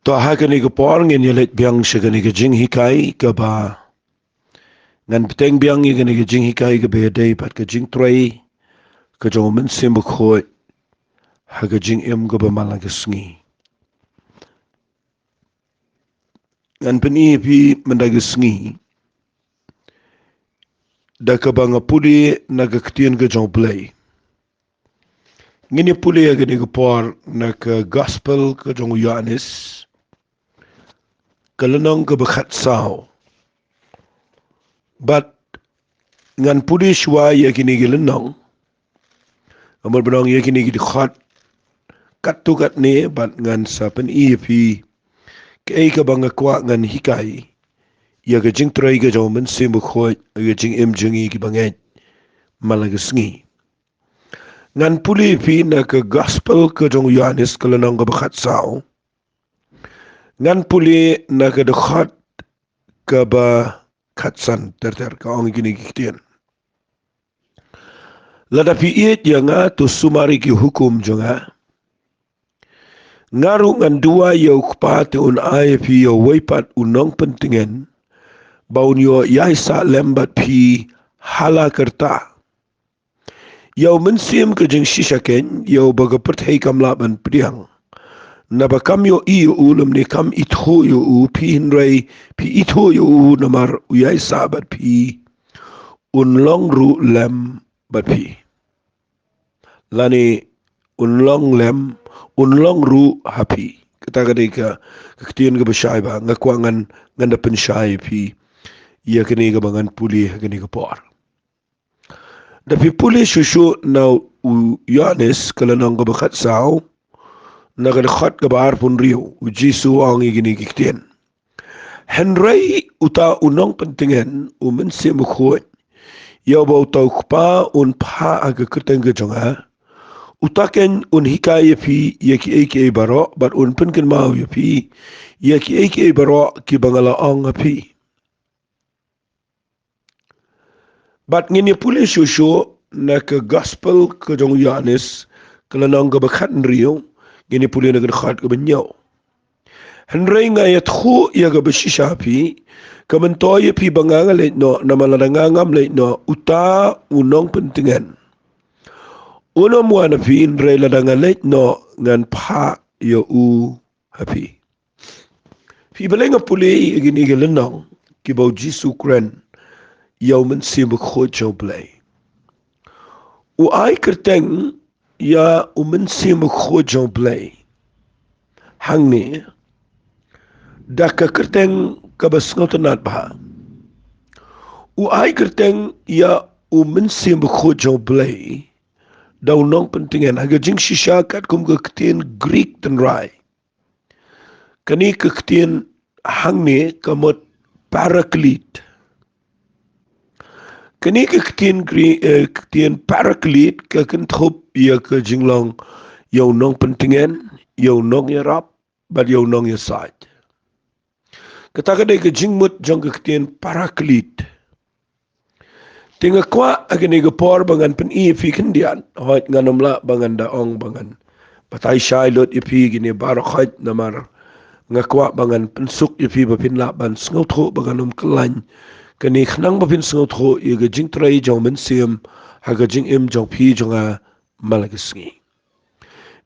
To haka ni ko por ngin yelet biang shagani ke jing hikai ke ba ngan peteng biang ni gani ke jing hikai ke be dei pat ke Jingtrei ke jong Mynsiem khoi ha ke Jingim ke ba malang ke Sngi ngan peni pi mendag Sngi da ke ba ngapudi na ke ktien ke jong play ngini puli ya gani ke por na ke gospel ke jong Yohanes ke lenong ke bekhat sao but ngan pudi shwa ya kini ke lenong amar benong ya kini ke khat kat tu kat ne bat ngan sa pen pi ke ka bang kwa ngan hikai ya ke Jingtrei ke jong Mynsiem khoi ke Jingim jingi ki bangai malang Sngi ngan puli pi na ke gospel ke jong Yohanes ke lenong ke bekhat sao ngan puli na ke dekhat ke ba khatsan ter ka ong gini kitien lada pi iet ya nga tu sumari ki hukum jonga ngaru ngan dua ya ukpa te un ai pi ya weipat unong pentingen baun yo yaisa lembat pi hala kerta yau Mynsiem ke jing shishaken yau baga perthai kamlaban priang na bakam yo i ulum ni kam itho yo u pi hinrai pi itho yo u namar yaisa bat pi unlong ru lem bat pi lani unlong lem unlong ru happy kata ka ketien ke besyai ba ngakwangan nganda pensyai pi ia kini ke bangan puli kini ke por tapi puli susu na Yohanes kalau nang ke bekat sao na ke dekat ke bar pun riu jisu ang gini ketien Henry uta unong pentingan Mynsiem khoi ya bau tau kpa un pa aga keteng ke jonga utaken un hikai pi yaki ake baro but un penken mau pi yaki ake baro ki bangala ong pi but ngini puli susu na ke gospel ke jong Yohanes kelanong ke bakhat rio ngini puli na ke khat ke benyau henry nga ya thu ya ke beshisha pi kementoy pi banganga le no namalanga ngam le no uta unong pentingan uno mwana pi inre ladanga le no ngan pa yo u happy pi belenga puli gini ke lenong ki bau jisu kren yau Mynsiem khoi chau play u ai kerteng ya Mynsiem khoi chau play hang ni da ka kerteng ka basngotanat ba u ai kerteng ya Mynsiem khoi chau play daw nong pentingan haga jing shisha kat kum ke ketien Greek dan rai kani ke ketien hang ni kamot paraclete kani ke ketien paraclete ke kenthop ya ke jinglong yau nong pentingan yau nong ya rap bad yau nong ya side kata kadai ke jingmut jong ke ketien paraclete tinga kwa agani ke por bangan pen i fi kendian hoit nganom la bangan daong bangan patai shai lot ipi gini bar hoit namar ngakwa bangan pensuk ipi bapin la ban sngautho banganum kelany kani khnang bapin sngautho i ge Jingtrei jong Mynsiem ha ge Jingim jong pi jonga malang Sngi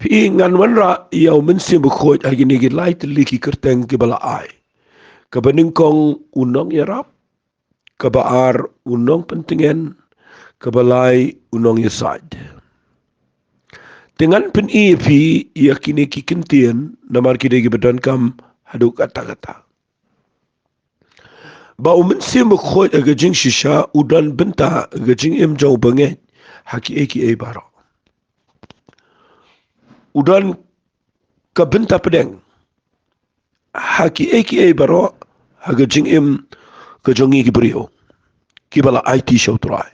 pi ngan wanra yau Mynsiem khoi agini ge lai liki kerteng ke bala ai ka baningkong unong yarap kabaar unong pentingan kabalai unong yasad dengan pen pi yakini ki kentien namar kide gi bedan kam hadu kata-kata ba Mynsiem khoi aga jing shisha udan benta aga Jingim jau banget haki eki baro udan ka benta pedeng haki eki baro aga Jingim ka jongi ki brio kibala IT show try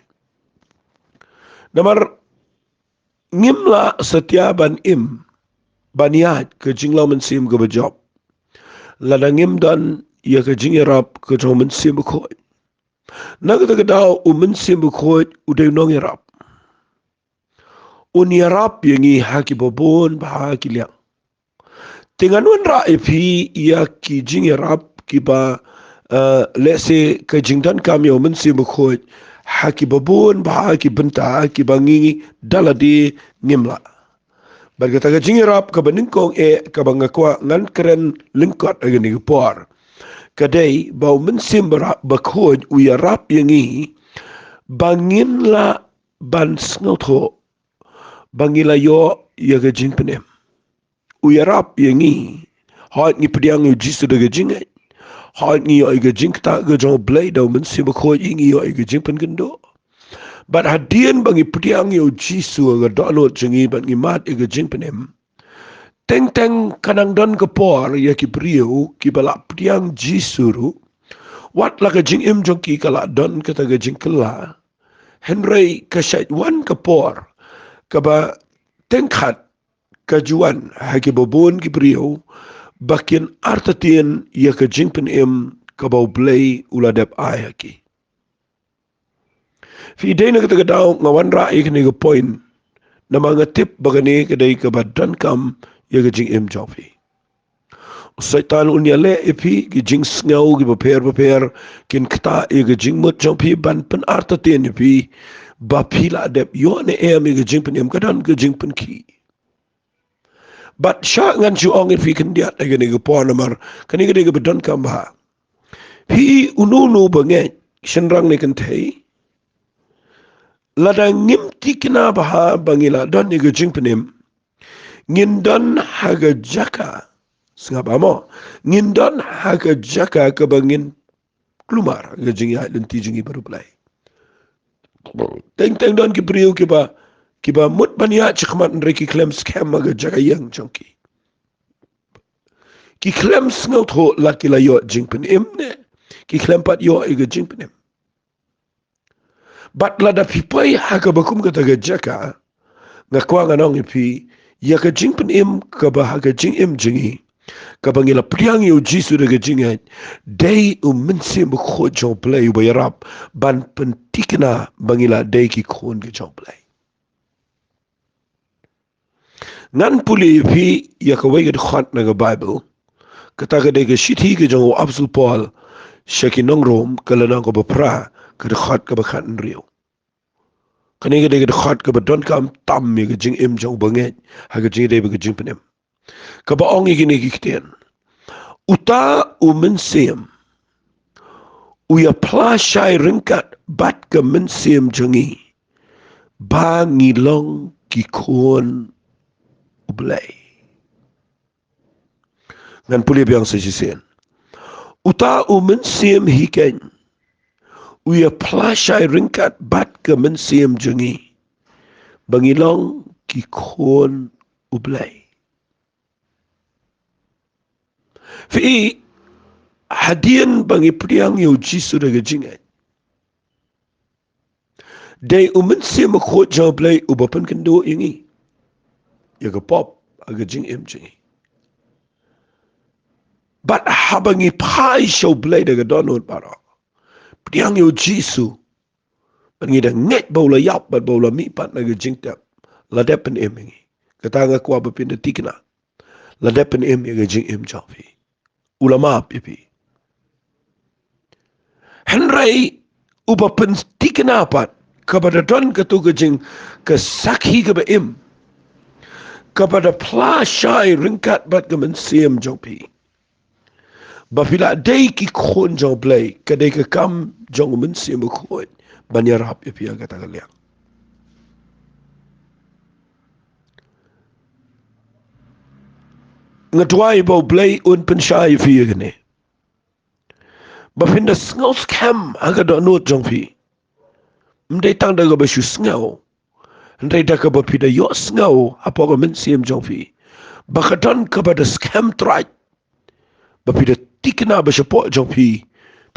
namar ngimla setiaban im baniat ke jinglaw Mynsiem ke bejob lada ngim dan ya ke jingirap ke jong Mynsiem khoi nagata daw Mynsiem khoi uday nong yarap un yarap yangi haki bobon bahaki liang Tinganun ra ipi ia ki jingerap ki ba let's say ka jingdan kam yo Mynsiem khoj haki babun ba ki benta ki bangi daladi ngimla. Berkata ka jingerap ka baningkong ka bangakwa ngan keren lingkot agani por. Kadai bau Mynsiem bakhoj uya rap yangi bangin la ban snotho bangila yo ya ka jingpenem. Uyarap yangi hot ni pediang yu jisu daga jingai hot ni yo iga jingta ga jong blay daw Mynsiem khoj ingi yo iga jingpen gendo but hadian bangi pediang yu jisu ga dono jingi ban ngi mat iga jingpenem teng teng kanang don ka por ya ki priu ki bala pediang jisu ru wat la ka jingim jong ki kala don ka ta ga jingkala henry ka shait wan ka por ka ba tengkhat kajuan haki babon ki priu bakin artatien ya ka jingpen kabau blay uladep ay haki. Fi day na kata daw ngawan ra ikni ka point na mga tip bagani kadai ka badan kam ya ka jing jofi. Saitan unya le ipi ki jing sngaw ki baper kin kata ya ka jing mut jofi ban pen artatien ipi ba pila adep yo ne ya ka jingpen kadan ka jingpen ki. But sya ngan si ong fi kendiat ay gani gapo namar kani gani gabadon kamba. Hi ununu banget senrang ni kentai. Lada ngimti kena baha bangila don ni gajing penim. Ngindon haga jaka. Sengapa mo? Ngindon haga jaka kebangin kelumar gajing ya lenti jingi baru pelai. Teng don ki priu kiba mut bania cikmat nreki klem scam aga jaka yang jongki. Ki klem sngot ho laki la yo jingpen ne ki klem pat yo iga jingpen bat la da pipai haka bakum kata ga jaka ngakwa nganong ipi ya ka jingpen ka ba haka jingim jingi ka bangila priang yo jisu daga jingat day Mynsiem kho jong play ba yarap ban pentikna bangila day ki khon ga jong play ngan puli ipi ya ka wai ga khat na ga bible kata ka day ka shithi ka jong absul paul shaki nong rom kala nang ko bapra ka khat ka bakhat nriu kani ka day ka khat ka badon kam tam mi ka jing jong banget ha ka jing day ba ka jing penem ka ba ong igini kikten uta Mynsiem uya pla shai ringkat bat ka Mynsiem jangi ba ngilong ki kon ublay ngan puli biang sa jisen uta Mynsiem hiken uya pla shai ringkat bat ka Mynsiem jangi bangilong ki kon ublay fi hadian bangi priang yo jisu daga jingat day Mynsiem kho jablay ubapan kendo ingi ya ga pop aga jing jingi but habangi pai show blay daga donut para priang yo jisu bangi da nget bola yap bat bola mi pat naga jing tap la depen ingi kata nga kwa bapinda tikna la depen ga jing jafi ulama pipi henry ubapan tikna pat kepada don ketu gejing kesakhi ke im kepada pla syai ringkat bat ke Mynsiem jopi bapila day ki khon jong play kadai ke kam jong Mynsiem khon banyarap ipi aga tagaliang ngadwai bo play un pensyai fi gane bapinda sngaw scam aga do not jong fi mdai tang daga basu sngaw ndai daga bapida yo sngaw apa ko Mynsiem jong fi bakadon kepada scam try bapida tikna basapo jong fi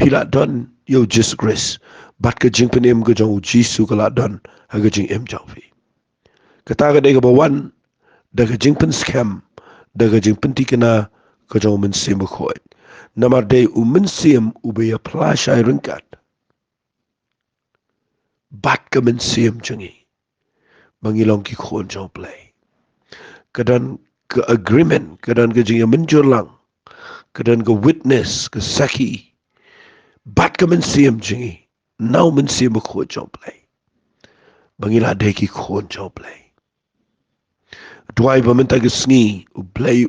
pila don yo Jesus Christ bat ke jing penem ke jong jisu kala don haga jing jong fi kata ga dega bawan daga jing pen scam daga jing pen tikna ke jong Mynsiem khoi namar day Mynsiem ube ya plasha ringkat bat ke Mynsiem jangi bangilong ki khon jong play kadan ke agreement kedan ke jing menjulang kedan ke witness ke saki bat ke Mynsiem jingi now Mynsiem ko jom play bangila deki ko jom play dwai ba menta ke Sngi u play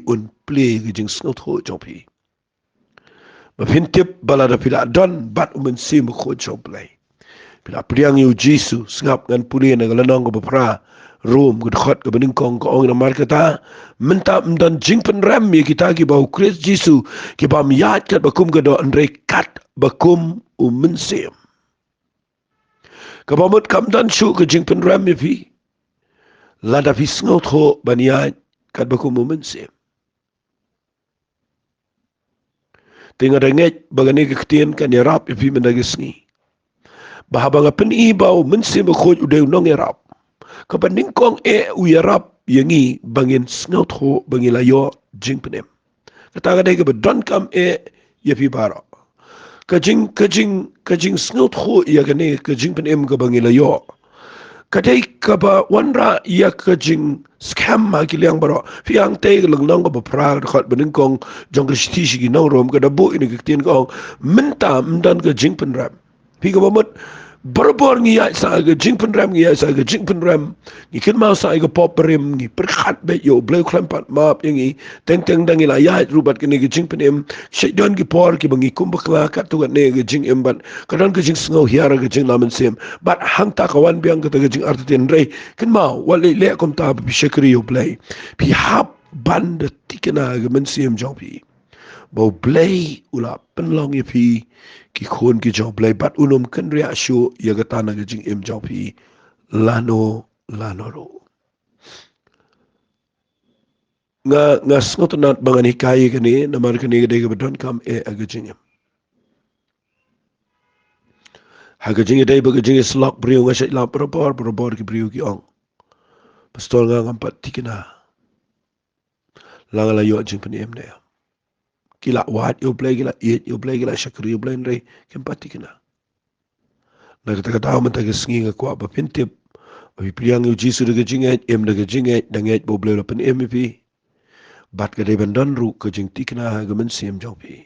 ke jing snot ho jom pi ba fintip bala da pila don bat Mynsiem ko jom play pila priang yu jisu ngap ngan puli na galanong ko bapra room gud khot ke bening kong ko ong na marketa menta mdan jingpen ram ye kita ki bau Chris jisu ki bam yat kat bakum ke do andre kat bakum Mynsiem kabamut kamdan shu ke jingpen ram ye fi lada fi sngot ho baniat kat bakum Mynsiem tinga renget bagani ke ketien kan ya rap fi mendagi Sngi bahabanga pen ibau Mynsiem khoj ude nong ya rap kapaning kong uyarap yangi bangin sngot ho bangila yo jingpenem kata kadai ke bedon kam ya fi bara kajing sngot ho ya gane kajing penem ke bangila yo kadai ka ba wanra ya kajing scam ma kiliang baro fiang te lang nang ba pra khot bening kong jong kristi shi no rom ka dabu ini kitien kong menta mdan ka jing pen ram pi ka bamut berbor ngi ya sa ga jing pen ram ngi ya sa ga jing pen ram ni kin mau sa ga pop rim ni perkhat be yo bleu klampat map yangi teng teng dangi la ya rubat ke ni ga jing pen em shaidan ki por ki bangi kum bakla ka tu ga ne ga jing em ban kadang ga jing sngo hiara ga jing lamen sem bat hang ta kawan biang ka ga jing artin rei kin mau wale le kom ta bi shakri yo play pi hap ban de tikena ga Mynsiem jopi bau play ula penlong ye pi ki khon ki jong play bat unum kan ria shu ya ga ta na ga jing em jong pi lano ro nga sngot nat bangani kai ga ni na mar ka ni ga don kam aga jing em ha ga jing dai ba ga jing slok brio nga shay la propor ki brio ki ong pastol nga ngam pat tikina la yo jing pen em ne kila wat yo play kila eat yo play kila shakri yo play rei kempati kina na kata kata man ta Sngi nga kwa ba pintip ba priang yo jisu de jinget em de jinget danget bo ble pen MVP bat ka de bandon ru ka jing tikna ga Mynsiem jopi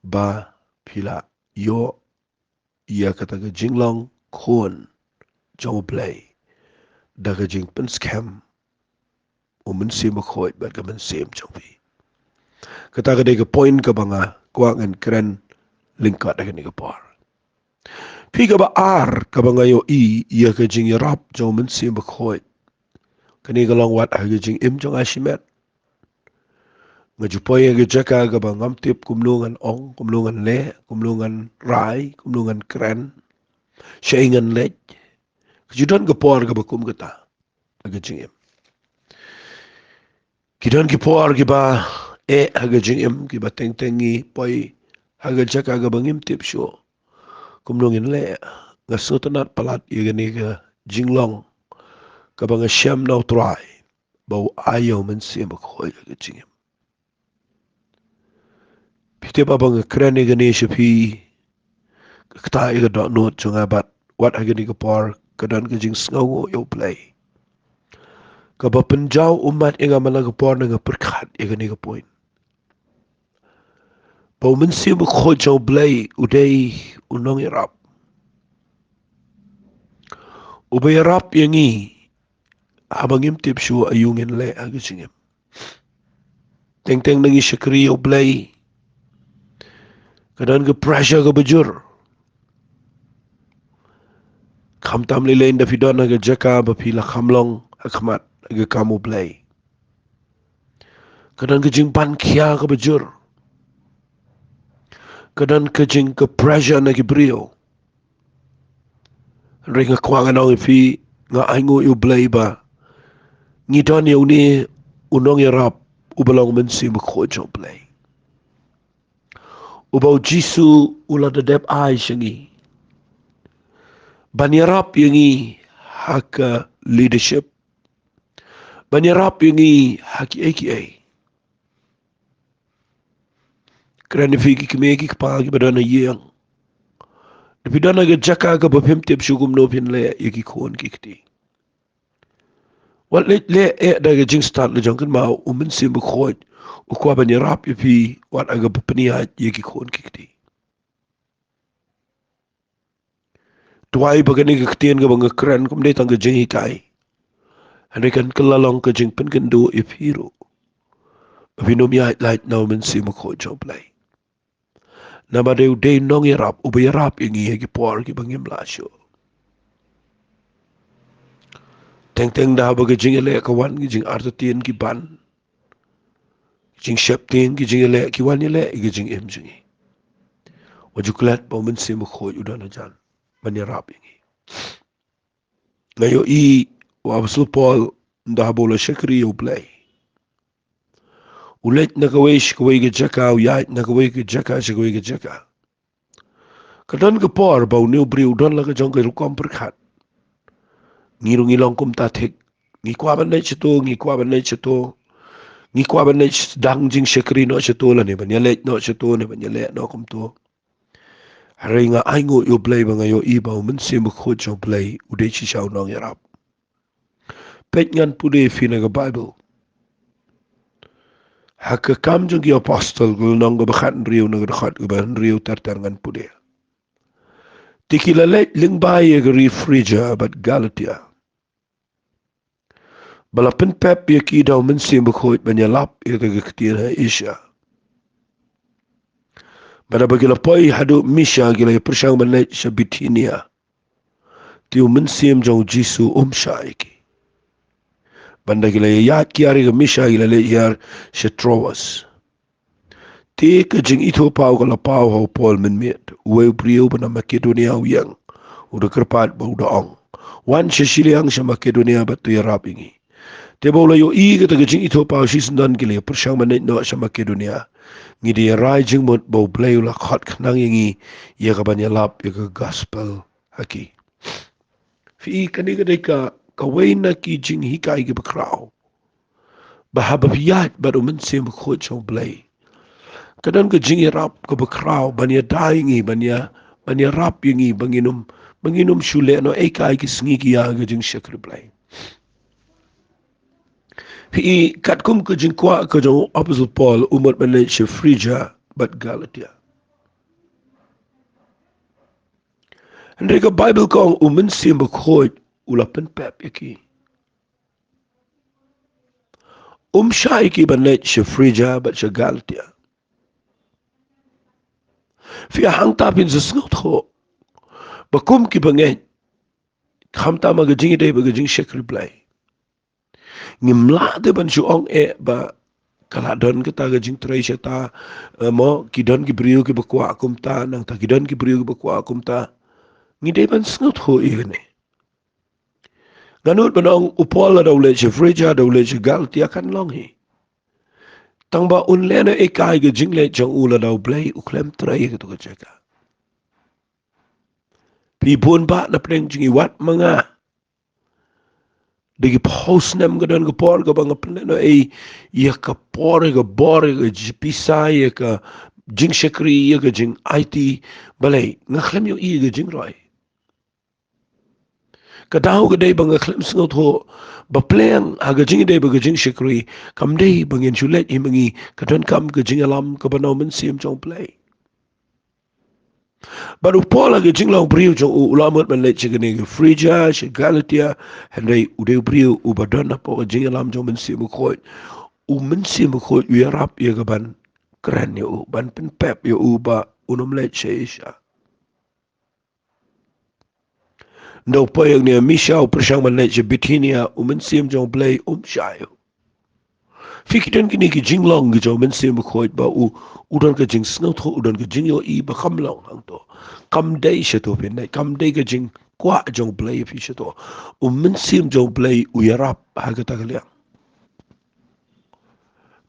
ba pila yo ia kata ga jinglong khon jong play da ga jing pen scam Mynsiem khoi ba ga Mynsiem jopi kata ka de point ka banga kwa ngan kren lingka da ni ka par piga ba ka banga yo ia ka jing rap jo Mynsiem khoi kani ga long wat ha ga jing im jong ashimet nga jupoy ga jaka ga bangam tip kumlungan ong kumlungan le kumlungan rai kumlungan kren shaingan lech kujudon ga por ga bakum gata ga jing im kidon ki por ki ba haga jing im ki ba teng tengi poi haga jaka ga bangim tip sho kumlungin le nga sotanat palat yegani ga jinglong ka banga sham no try bau ayo Mynsiem khoi ga jing im pite ba banga krane ga ne shapi kta ga do no chunga bat wat haga ni ga por kadan ga jing sngo yo play ka ba penjau umat inga malaga por nga perkhat yegani ga point bau Mynsiem khoi jo play udai unong irap ubay rap yangi habangim tip shu ayungin le agisingim teng teng nangi shakri yo play kadan ga pressure ga bajur kham tam le le inda fidon ga jaka ba pila khamlong akmat ga kamu play kadan ga jing pan khia ga bajur kadan ka jing ka pressure na gibrio ringa kwanga nong fi nga aingo yo play ba ngi don yo ni unong irap ubalong Mynsiem khoj play ubau jisu ula de dep ai shangi banyarap yangi haka leadership banyarap yangi haki aka kerana fiki kimeki kepagi badana yang tapi dana ga jaka ga bapim tip shugum no pin le yaki khon kikti Wat le daga jing start le jong kan mau Mynsiem khoj u kwa ban rap pi wat aga penia ye ki khon kikti. Tuai bagani ka ktien ga bang kran kum de tang ga jing hikai. Ane kan kelalong ka jing pen kan do if hero. Avinom ya light now Mynsiem khoj jong play. Nama de nong rap u be rap ingi ye ki por ki bangim lasyo. Teng dah baga jing ele kawan ki jing artatien ki ban. Jing sheptien ki jing ele ki wan ele ki jing em jingi. Wajukulat pa Mynsiem khoj udan ajan. Bani rap ingi. Ngayon wa Apostle Paul dah bola syakri u play. Ulet na kawai kawai ke jaka u yait na kawai ke jaka kawai ke jaka. Kadang ke por bau ni ubri udon la ke jong ke rukom perkat. Ngirung ilong kum tatik. Ngi kwa ban chito, ngi kwa ban chito. Ngi kwa ban dang jing syakri no chito la ni ban yalet no chito ni ban yalet no kum to. Hari nga aingo u play ba ngayon bau Mynsiem khoj jong play udai chi shaw nong yarap. Pet ngan pude fina ke Bible. Haka kam jong ki apostol gul nong ga bakhat riu nang dakhat ga ban riu tartangan pude. Tikila let ling baye ga refrigerator but Galatia. Bala pen pep ye ki daw Mynsiem khoj ban yalap ye ga ktir ha isha. Bada bagila poi hadu misha gila persang ban let sa Bitinia. Tiu Mynsiem jong Jisu shaiki. Banda gila yat kiari ga misha gila le yar sa Troas. Te ka jing ito pau kala pau hau Paul min miet. Uwe priu bana Makedonia uyang. Uda kerpat ba uda ong. Wan siya siliang sa Makedonia batu ya rapingi. Te baula yo ka taga jing ito pau si sendan gila persang manit no sa Makedonia. Ngidi ya rai jing mut bau blay ula khot kanang yangi. Ya ka banya lap ya ka gospel haki. Fi kani ka kawai na ki jing hikai ka bakraw. Bahababiyat baru Mynsiem khoj sa blay. Kadang ke jingi rap ke bekrau banya daingi banya rap yangi banginum shule no eka ki Sngi ya ke jing syakri play. Pi katkum ke jing kwa ke jong Apostle Paul umat banai Frija but Galatia. Hendai ke Bible kong Mynsiem khoj ula pen pep yaki. Syai ki banai Frija but Galatia. Fi hang tapin sesngot ho. Bakum ki bangai khamta ma ke jingi dei ba ke jing syakri play. Ngimla de ban ong ba kaladon kita ga Jingtrei ta mo kidon ki brio ki bakwa kumta nang ta kidon ki brio ki bakwa kumta ngide ban snut ho igene ganut banong upola dawle che frija dawle che Galatia kan long hi tangba unlena e kai ga jingle jong ula daw play uklem trai ga to ga cheka pi pun ba na preng jingi wat mga digi post nem ga don ga por ga bang pleno e ya ka por ga bor ga pisa ya ka jing shakri ya ga jing IT balai nga khlem yo i ga jing roi ka daw ga dei bang khlem sngot ho ba pleng ha ga jing dei ba ga jing shakri kam dei bang en chulet i mangi ka don kam ga jing alam ka bano Mynsiem jong play baru pola ke jinglau brio jong ulamot man let chigani frija che Galatia hendai ude brio u badana po jingalam jong Mynsiem khoj Mynsiem khoj u yarap ye gaban kran yo ban pen pep yo ba unom let cheisha no poyang ne misha u persang man let Bitinia Mynsiem jong play shayo fikitan kini ki jinglong ki jong Mynsiem khoj ba udan ka jing snot ho udan ka jingyo i ba khamlong hang to kam day shato pin kam day ka jing kwa jong play fi shato Mynsiem jong play u yarap ha ka tagaliang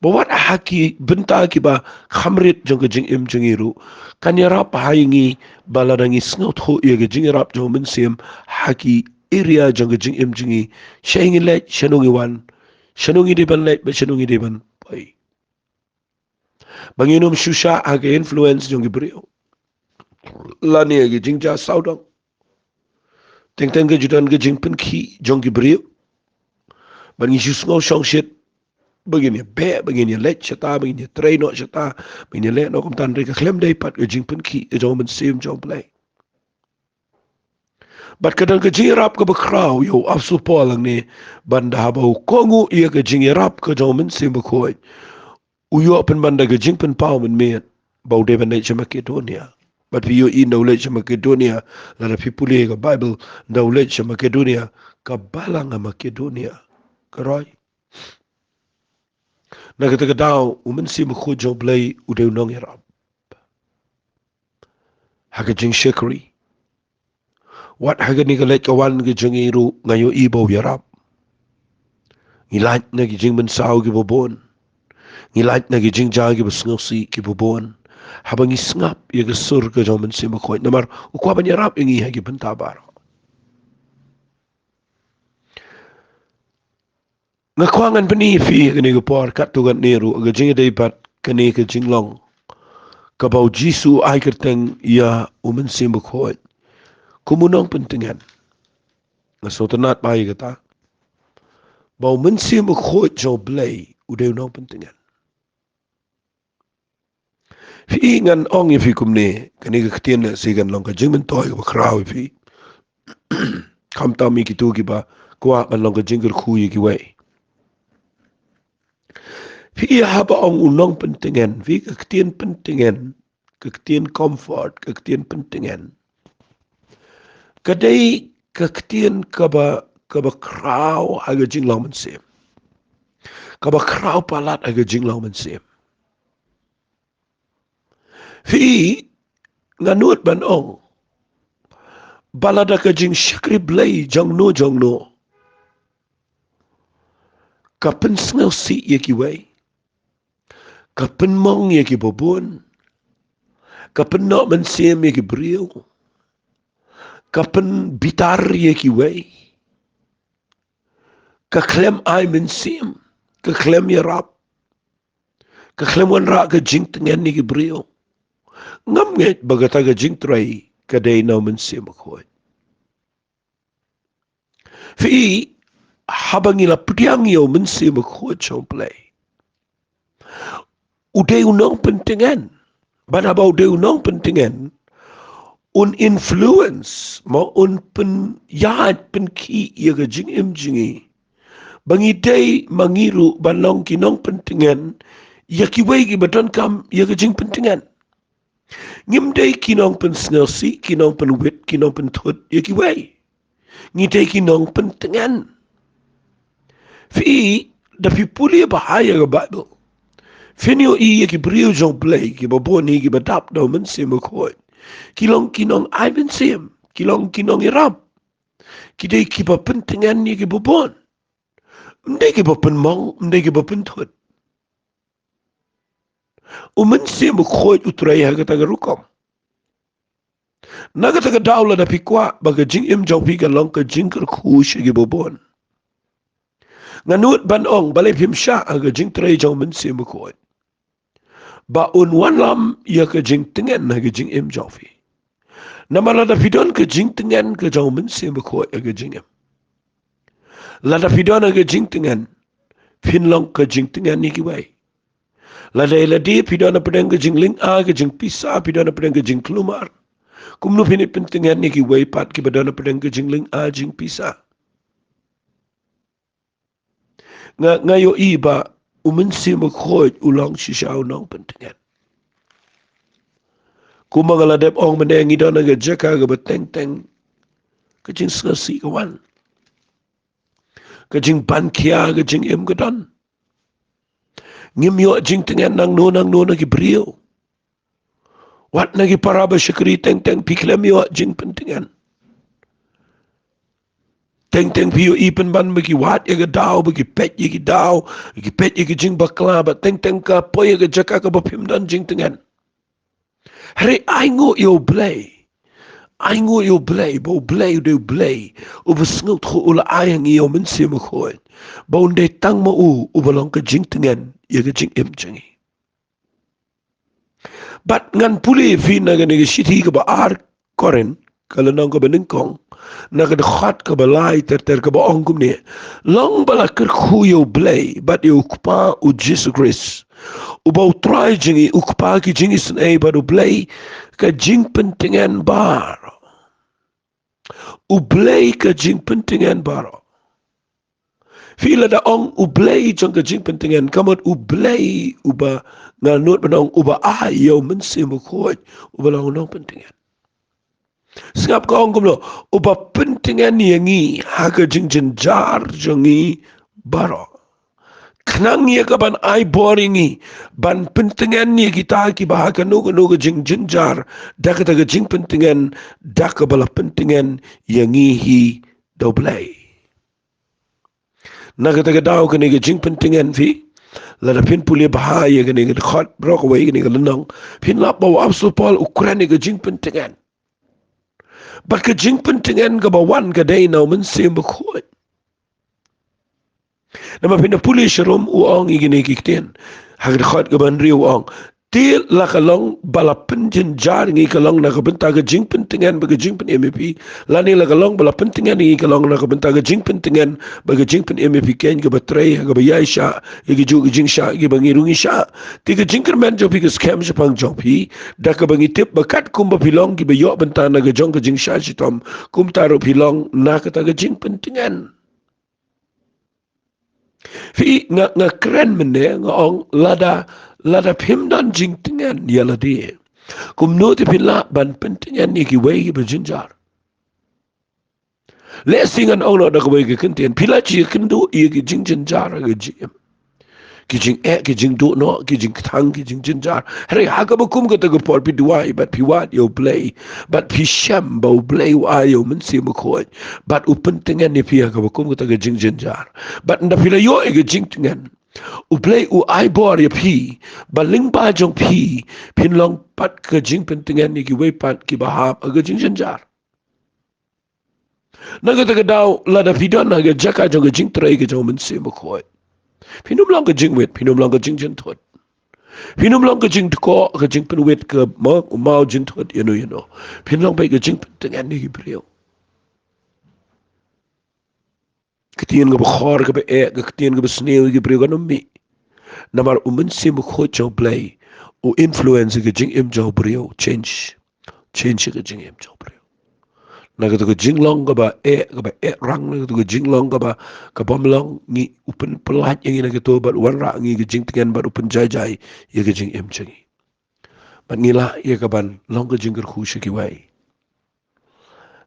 bawat haki benta ki ba khamrit jong ka jing im jingiru kan yarap haingi baladangi snot ho ye ka jing yarap jong Mynsiem haki area jong ka jing im jingi shaingi let shanungi wan shanungi deban let ba shanungi deban pai banginum shusha aga influence jong ki brio lani agi jingja saudang teng ke judan ke jingpen ki jong ki brio Bagi susngau song shit begini be begini let chata begini train no chata begini let no kom tan re ka klem dai pat ke jing pen ki ke jong Mynsiem jong play. Bat kadang ke jing rap ke bekrau yo afsu polang ni banda habau kongu ia ke jing rap ke jong Mynsiem bekoi. Uyo pen banda ke jing pen pau men me bau de banda chama Makedonia. But we you in knowledge Makedonia, la fi puli ke Bible knowledge Makedonia ka balang Makedonia. Karoi. Na kata daw Mynsiem ko jong play udeu nong rap. Haga jing shikri. Wat haga ni ka let kawan ke jing iru ngayo ibo yarap. Ngilat na ki jing mensau ki bobon. Ngilat na ki jing ja ki besngsi ki bobon. Habang isngap ya ke sur ke jong Mynsiem ko namar ukwa ban yarap ingi hagi bentabar. Ngakwangan pani fi kini ke por kat tugan niru aga jing dai pat kini ke jing long. Kabau jisu ai kerteng ya Mynsiem ko. Kumunong pentingan. Ngasotanat bai kata. Bau Mynsiem ko jo blay udeu nong pentingan. Fi ngan ong fi kumne kani ka ktien na sigan long ka jing men toy ka kraw fi. Kam ta mi ki tu ki ba kwa man long ka jing ku yi ki wei. Fi haba ong unong pentingan fi ka ktien pentingan ka ktien comfort ka ktien pentingan. Kadai ka ktien ka ba kraw aga jing long Mynsiem. Ka ba kraw palat aga jing long Mynsiem. Fi nganut ban ong balada ka jing shakri blay jong no ka pen snel si ye ki wei ka pen mong ye ki bobon ka pen no Mynsiem ye ki brio ka pen bitar ye ki wei ka klem ai Mynsiem ka klem ye rap ka klem wan ra ka jing tengen ye ki brio ngam nget bagata ka Jingtrei ka day no Mynsiem ko fi habang ila pediang yo Mynsiem ko chong play uday unong pentingan ban habau uday unong pentingan un influence mo un pen yaad pen ki ya ga Jingim jingi bangi day mangiru banong kinong pentingan ya ki wei ki badan kam ya ga jing pentingan ngim day kinong pen snelsi kinong pen wit kinong pen thut ya ki wei ngi day kinong pentingan fi da fi puli bahaya ga Bible finio i ki brio jong play ki baboni ki badap no Mynsiem ko kilong kinong ai Mynsiem kilong kinong iram ki day ki ba pentingan ni ki babon mde ki ba pen mong mde ki ba pen thut Mynsiem ko utrai ha kata rukom naga taka daula da pikwa baga Jingim jong pi ka long ka jingker ku shi ki babon nganut ban ong balai phim sha aga Jingtrei jong Mynsiem ko ba un wan lam ya ka jing tengen na ka Jingim jong fi namala da fidon ka jing tengen ka jong Mynsiem ko aga Jingim la da fidon aga jing tengen fin long ka jing tengen ni ki wai la da ila di fidon na pedang ka jing ling a ka jing pisa fidon na pedang ka jing klumar kumnu finit pentingan ni ki wai pat ki badana pedang ka jing ling a jing pisa ngayo iba Mynsiem ko ulang shishaw nong pentingan kumangala dep ong meneng idon aga jaka ga beteng teng ka jing skasi kawan ka jing ban kia ka Jingim gadon ngim yo jing tengen nang no na ki brio wat na ki paraba shikri teng teng piklem yo jing pentingan teng teng piyo ipen ban bagi wat ya ga daw bagi pet ya ki daw ki pet ya ki jing bakla ba teng teng ka po ya ga jaka ka bapim dan jing tengen hari aingo yo bo blay do blay u besngut ko ula ayang yo Mynsiem ko ba unde tang mo u balong ka jing tengen ya ga Jingim jingi bat ngan puli fi na ga ni shiti ka ba ar koren kalau nang ka beningkong na ka khat ka balai ter ka ba ongkum ni long bala ker khuyo blay bat yo ukpa u Jesus Christ u ba try jingi ukpa ki jingi snai ba u blay ka jing pentingan bar u blay ka jing pentingan bar Fila da ong ublay jong ka jing pentingan kamot ublay uba nganut benong uba ayo Mynsiem khoj uba long nong pentingan Singap ka ong kumlo uba pentingan yangi haga jing jenjar jongi baro Knang ya ka ban ai boringi ban pentingan ni kita ki bahaka nuga jing jenjar daka taga jing pentingan daka bala pentingan yangi hi doblay Nagataga daw kaniga jing pentingan fi lada pin pulia bahaya kaniga khot brok away kaniga lenong pin lap bawa absol pol Ukraine ga jing pentingan bat ka jing pentingan ga bawan ga day now Mynsiem khoi nama pin pulia sharom uong igini kikten hagad khot ga ban riu ong til la kalong bala penjen jar ngi kalong na kabenta ga jing pentingan ba ga jing pen MP lani la kalong bala pentingan ngi kalong na kabenta ga jing pentingan ba ga jing pen MP ken ga batray ga ba yai sha ga ju ga jing sha ga bangi rungi sha ti ga jing kerman jo pi ga scam sha pang jo pi da ka bangi tip ba kat kum ba pilong gi ba yo benta na ga jong ga jing sha shi tom kum taro pilong na ka ta ga jing pentingan Fi nga keren mende nga ong lada pimdan jing tingan yala di. Kum no ti pila ban pentingan ni ki wei ba jinjar. Le singan ong no da ka wei ki kentian pila chi kendu i ki jing jinjar ga jim. Ki jing ki jing do no ki jing thang ki jing jinjar. Hare ha ka ba kum ka ta ga por pi duai but pi wat yo play but pi sham ba play wa yo Mynsiem khoi but u pentingan ni pi ka ba kum ka ta ga jing jinjar. But nda pila yo ga jing tingan u play u ai bor ya pi baling ba jong pi pin long pat ka jing pentingan ni ki wei pat ki ba ha ga jing jinjar. Naga ta ga daw la da pidon na ga jaka jong ga Jingtrei ga jong Mynsiem khoi. Pinum lang ka jing wit, pinum lang ka jing jintot. Pinum lang ka jing tko, ka jing pen wit ka mau jintot, you know. Pinum lang ba ka jing pen tengan ni gibriyo. Ketian ka ba khor ka ba ketian ka ba snail gibriyo ka numi. Namar Mynsiem khoi jaw play, o influence ka jing im jaw briyo, change ka jing im jaw briyo. Naga to jinglong ka ba rang naga to jinglong ka ba bomlong ngi upen pelat yang naga to ba wan ra ngi jing tengan ba upen jai ya ka jing em changi bat ngila ya ka ban long ka jing khu shi ki wai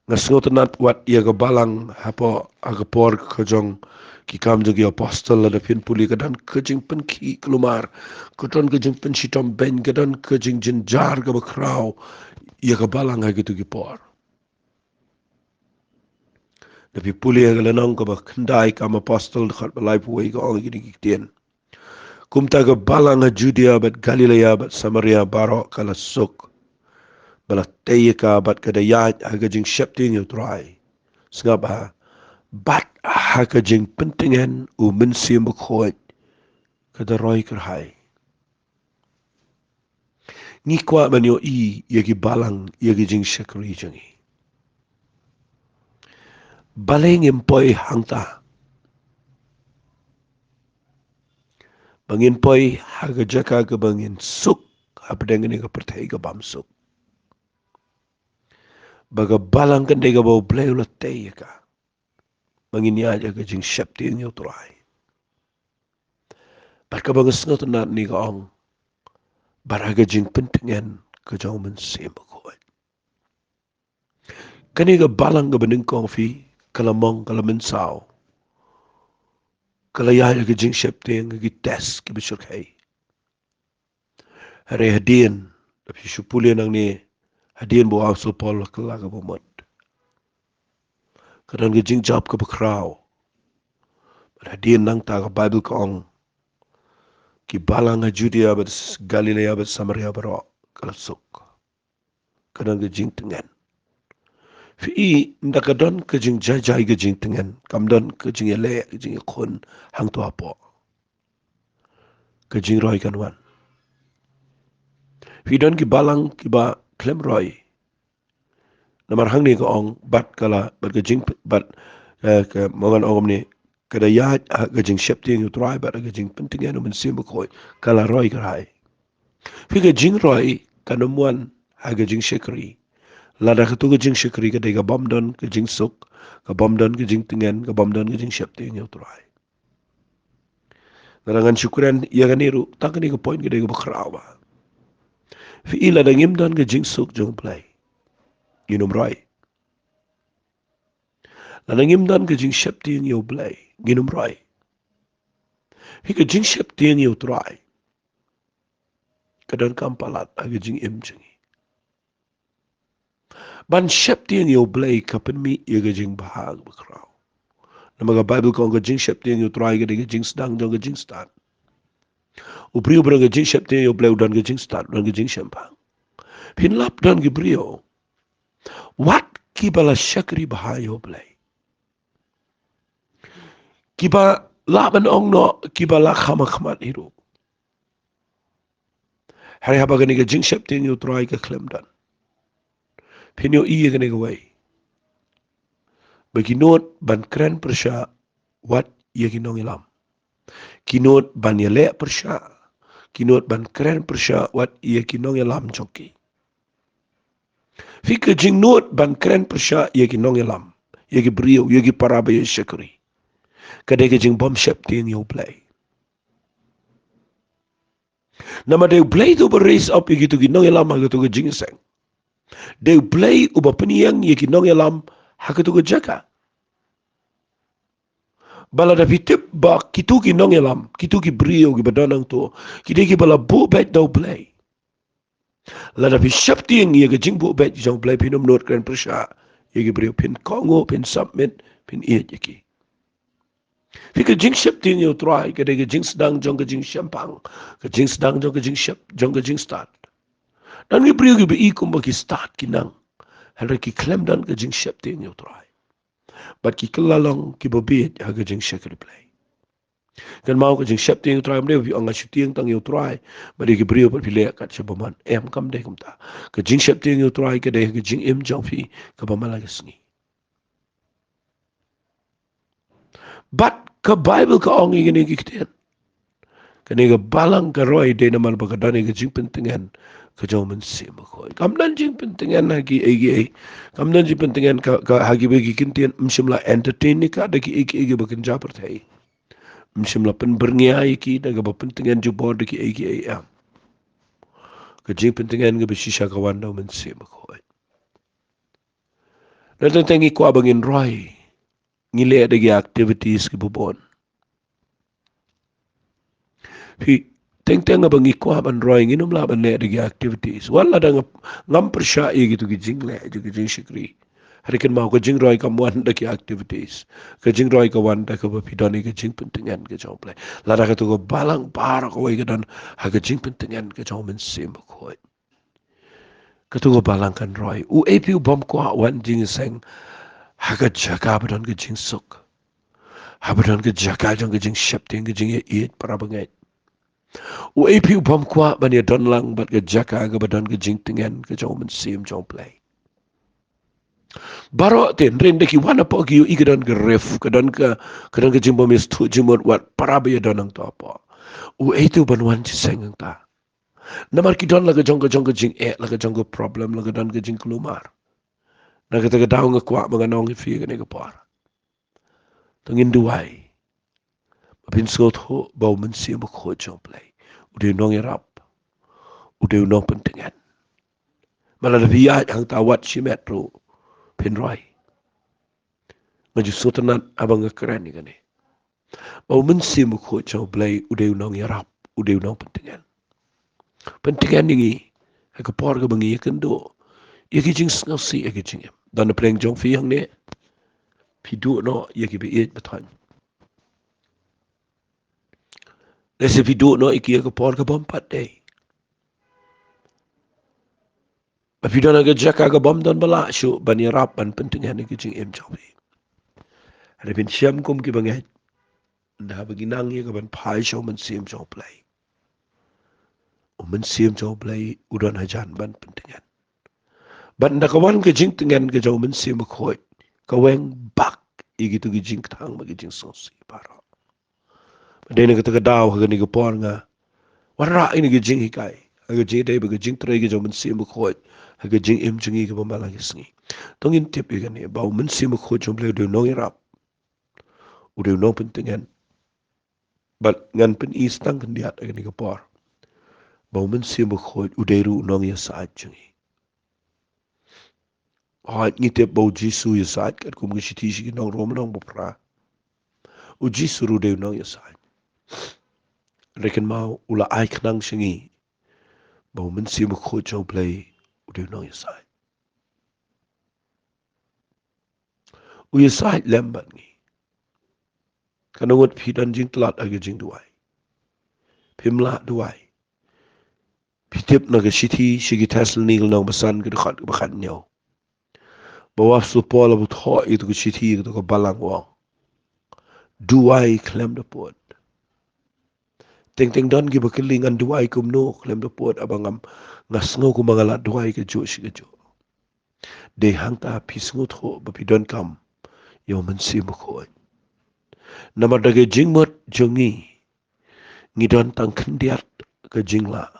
ngasngot nat wat ya ka balang hapo aga por ka jong ki kam jogi apostle la pin puli ka dan ka jing pen ki klumar ka don ka jing pen shitom ben ka dan ka jing jin jar ka ba kraw ya ka balang ha gitu ki por Nabi puli ang lanong ka ba kendai ka apostol dekat balai puai ka orang gini kitian. Kumta ka balang ha Judea bat Galilea bat Samaria barok kala suk. Bala teye ka bat kadayat aga jing syepting yu try. Sengap ha bat ha ka jing pentingan u Mynsiem khoi kada roi kerhai. Ni kwa man yo i yagi balang yagi jing syakri jangi. Baling empoi hangta. Bangin poi haga jaka ke bangin suk apdeng ni ka pertai ka bam suk. Baga balang kan dega bau blay ulat tei ka. Bangin ya aja ka jing syapti nyo turai. Barka bang sengat na ni ka ong. Baraga jing pentingan ka jauh Mynsiem khoi. Kani ka balang ka bening kong fi kalamong kalaminsao. Kalaya aja ka jing syapti nga ki test ki bisyur kai. Hari hadian tapi syupulian nang ni hadian bo awsul pol kelaga bomot. Kadang ke jing job ke bekrau. Hadian nang ta ka Bible ka ong. Ki balang ha Judea bat Galilea bat Samaria barok kalasuk. Kadang ke jing tengan. Fi ndakadon ke jing jajai ke jing tengan. Kamdon ke jing ele ke jing khun hang tu apo. Ke jing roi kan wan. Fi don ki balang ki ba klem roi. Namar hang ni ko ong bat kala bat ke jing bat ke mangan ong ni kada ya ke jing shep ting you try bat ke jing penting anu Mynsiem ko kala roi kai fi ke jing roi kanamuan ha ke jing shekri lada ke tu ke jing shekri ke de ke bom don ke jing suk ke bom don ke jing tingen ke bom don ke jing shep ting you try narangan syukuran ya ganiru tak ni ke point ke de ke bakrawa fi ila da ngim don ke jing suk jong play ginum roi lada ngim don ke jing shep ting you play ginum roi hi ke jing shep ting you try kadon kampalat age jing im jingi ban shep ting you play kapen mi age jing bahag bakraw namaga bible ko age jing shep ting you try age jing stang dong age jing start ubriu brang age jing shep ting you play udan age jing start udan age jing shempang pin lap don gibriu what kibala shakri bahayo play kiba laban ong no kibala khama khmat hiru hari haba gani age jing shep ting you try ke klem dan pin yo iye gani way bagi not ban kren persya wat ye kinong ilam kinot ban yele persya kinot ban kren persya wat ye kinong ilam joki fika jing not ban kren persya ye kinong ilam ye ki brio ye ki parabe ye shakri kade ke jing bom shep ting yo play nama de play to raise up ye gitu kinong ilam ha gitu ke jing seng de play uba peniang ye kinong ilam ha gitu ke jaka bala da pitip ba kitu ki nong elam kitu ki brio ki badanang to kide ki bala bu bet do play la da pi shapti ye ke jing bu bet jong play pinum not kren persha ye ki brio pin kongo pin submit pin ye ki fi ke jing shapti yo try ke de ke jing sedang jong ke jing shampang ke jing sedang jong ke jing shap jong ke jing start dan ki brio ki be ikum ba ki start ki nang hal ki klem dan ke jing shapti yo try but ki kelalong ki bobit ha ke jing shakri play kan mau ke jing shep ting try mde vi anga shooting tang you try bari ke brio per pile kat che baman em kam de kum ta ke jing shep ting you try ke de ke jing em jong fi ke bamala ke sngi but ke bible ka ong ngene ki kiten ke ne ke balang ke roi de na mal ba ka dane ke jing pentingan ke jong Mynsiem ko kam nan jing pentingan hagi egi kam nan jing pentingan ka hagi be ki kintian mshimla entertain ni ka de ki egi ba kan japar thai mshimla pen berngia ki daga ba pentingan jubor de ki egi am ke jing pentingan ke besisha kawan daw Mynsiem ko natang tangi ko abangin roi ngile de activities ke bubon hi teng teng abangi ko aban roi nginum la ban le de activities wala dang ngam persya e gitu ke jing le ju ke jing shikri harikan mau ke jing roi kam wan de activities ke jing roi ka wan da ka ba pidoni ke jing pentingan ke jong play la da ka tu ko balang par ko we ke dan ha ke jing pentingan ke jong Mynsiem ko ketua balangkan roi u epi u bom ko wan jing seng haga jaga badon ke jing suk habadon ke jaga jong ke jing shep ting ke jing ye para bangai u epi u bom ko ban ye don lang bat ke jaga ke badon ke jing tingen ke jong Mynsiem jong play baro ten ren de ki wana po ki u ikadon ke ref kadon ke jing bom is tu jimot wat para ba ye donang to apa u etu ban wan ji seng ta namar ki don la ke jong ke jing la ke jong ke problem la ke don ke jing kelumar na kita ke daung ke kuat menganong fi ke ne ke par tengin duai mapin skot ho bau Mynsiem ko jong play udah nong irap udah nong pentingan malah lebih ya yang tawat si metro pin roi maju sultanat abang keren ni kan ni bau Mynsiem ko jong play udah nong irap udah nong pentingan ni ke par ke bangi kan do ye ki jing ngasi ye ki jing dan pleng jong fi yang ne pi du no ye ki be it betan Lese pi du no iki ke par ke bom pat day Tapi dan aga jaka aga bom dan bala syu bani rap ban pentingan ni kijing em jawi. Ada pin siam kum ki bangai. Dah bagi nang ye ban pai syu Mynsiem jaw play. Mynsiem jaw play udan hajan ban pentingan. Ban da kawan ke jing tengen ke jau Mynsiem khoi kaweng bak igitu ke jing tang ma ke jing sosi para dene ke ta daw ha ni ke por nga warra ini ke jing hikai ha ke jing dai ke jing tre ke jau Mynsiem khoi ha ke jing im jingi ke bamala ke sngi tongin tip ke ne bau Mynsiem khoi jom ble de no irap udah no pentingan bat ngan pen istang kan diat ke ni ke por bau Mynsiem khoi udah ru no ya sa jingi Hait ngitip bau Jisu ya saat kat kum ke siti si nong rom nong bopra. U Jisu ru deu nong ya saat. Rekan mau ula ai knang singi. Bau Mynsiem khoi chong play u deu nong ya saat. U ya saat lembat ngi. Kanangot pidan jing telat aga jing duai. Pimla duai. Pitip na ke siti si tasl nil nong basan ke dekat ke bakat nyau. Bawaf su pola but ho itu ke siti ke ke balang wang. Duai klem de pot. Ting don gi bakiling an duai kum no klem de pot abangam ngasngo ku mangalat duai ke jo si ke jo. De hangta pisngut ho bapidon kam yo Mynsiem khoi. Nama dage jingmot jongi ngidon tang kendiat ke jingla.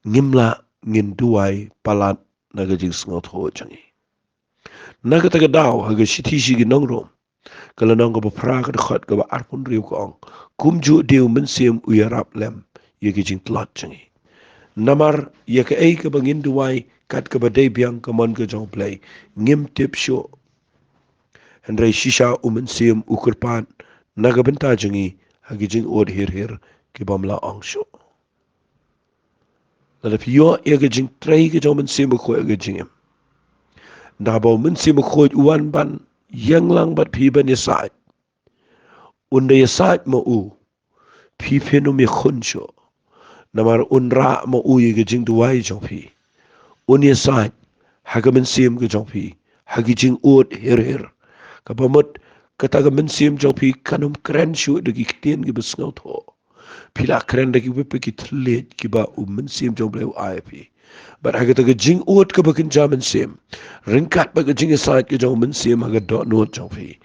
Ngimla ngin duai palat naga jing sngot ho jangi. Naga taga daw haga siti sigi nongrom. Kalau nong ka bapra ka dekat ka ba arpun riu ka ong. Kumju diu Mynsiem uyarap lem ya ke jing telat jangi. Namar ya ke ei ka bangin duai kat ka badai biang ka mon ka jong play. Ngim tip syo. Hendrai shisha Mynsiem ukurpan naga benta jangi hagi jing od hir ki bamla ong syo. Lalu yo ya ke Jingtrei ke jong Mynsiem khoi ke Jingim. Da bau Mynsiem khoi uan ban yang lang bat pi ban yasat. Unda yasat ma u pi penu mi khuncho. Namar unra ma u ye ke jing duai jong pi. Un yasat haga Mynsiem ke jong pi. Hagi jing od hir. Kapamut kata ke Mynsiem jong pi kanum keren syu degi kitien ke besngau tho. Pila keren dagi wipe ki tlet ki ba Mynsiem jong bleu IP. But haga taga jing uot ka bakin ja Mynsiem. Ringkat baga jing asat ke jong Mynsiem haga dot not jong fi.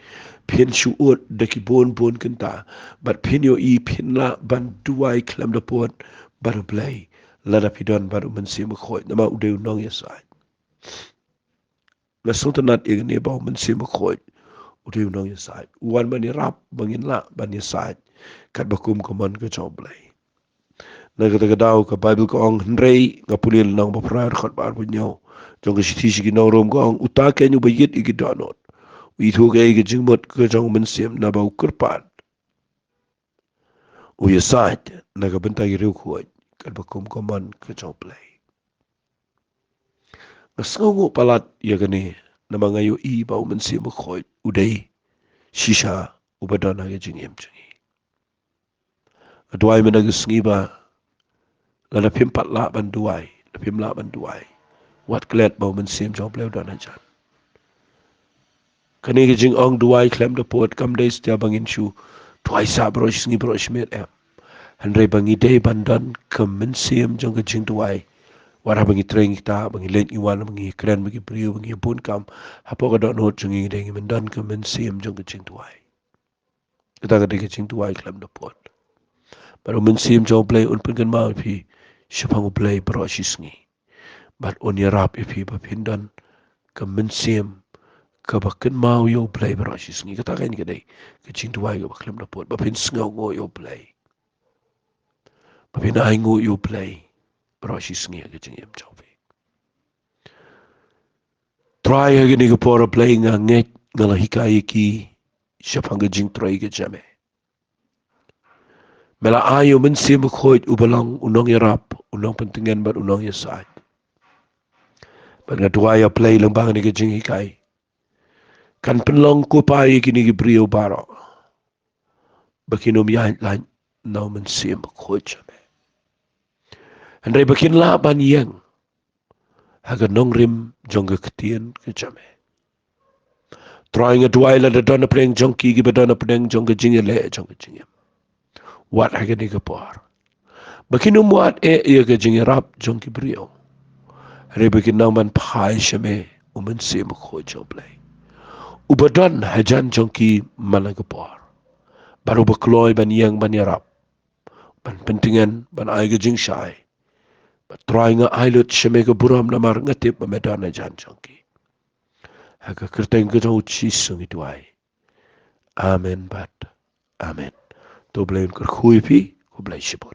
Pin shu uot daki bon kenta. But pin yo I pin la ban duai klam da pot baru blay. Lada pidon baru Mynsiem khoi. Nama udeu nong yasat. Nasultanat igni bau Mynsiem khoi. Udeu nong yasat. Uwan bani rap bangin la bani yasat. Kat bakum kaman ke jong blay. Naga daw ka Bible ko ang Henry nga pulil nang baprar khat bar bunyaw jong si tisi gi rom ko ang utake nyu bayit igi donot wi thu ge igi jingmot ka jong Mynsiem na ba ukurpan u yasat naga benta gi riu khoi kat bakum ko man ka jong play ngasngu palat ya gani na mga yu I ba Mynsiem khoi udai shisha ubadana ge jingim jingi adwai menaga sngi ba Lada pimpat la ban duai, la pim la ban duai. Wat klet bau Mynsiem jong bleu dan ajan. Kani ke jing ong duai klem de pot kam de stia bangin shu. Tuai sa bro sngi bro shmet em. Handre bangi de bandan ke Mynsiem jong ke jing duai. Wara bangi treng ta bangi len iwan bangi kren bangi priu bangi pun kam hapo ka dot not jong ngi de ngi mendan ke Mynsiem jong ke jing duai. Kita ke de ke jing duai klem de pot. Baru Mynsiem jong play un pengen mau pi. Siapang play bro sngi. But on your rap if you pindan ke Mynsiem ke bakin mau yo play berasis ni kata kan kedai ke cing tuai ke baklem dapot bapin sngau ngo yo play bapin ai ngo yo play berasis ni ke cing em chopi try again ke pora play nganget ngala hikai ki siapang ke Jingtrei ke jame mela ayo Mynsiem khoi ubalang unong ya rap unong pentingan bat unong ya saat But nga tuaya play lang bang ni ke jing hikai. Kan penlong ko pa kini ki brio baro. Bakinom yahin lan na Mynsiem khoi chame. Andai bakin la ban yang. Haga nong rim jong ke ketien ke chame. Trying a tuaya la da dona preng jong ki ba dona preng jong ke jing le jong ke jing. Wat haga ni ke por. Bakinom wat ia ke jing rap jong ki brio. Rebekin nauman pai shame Mynsiem ko joblay. Ubadon hajan jongki managapor. Baru bekloi ban yang ban yarap. Ban pentingan ban aiga jingshai. Ban try nga ailut shame ke buram namar ngatip medan hajan jongki. Haka kerteng ke jau chisung ituai. Amen bat. Amen. To blame kerkhui pi, ko blai shibon.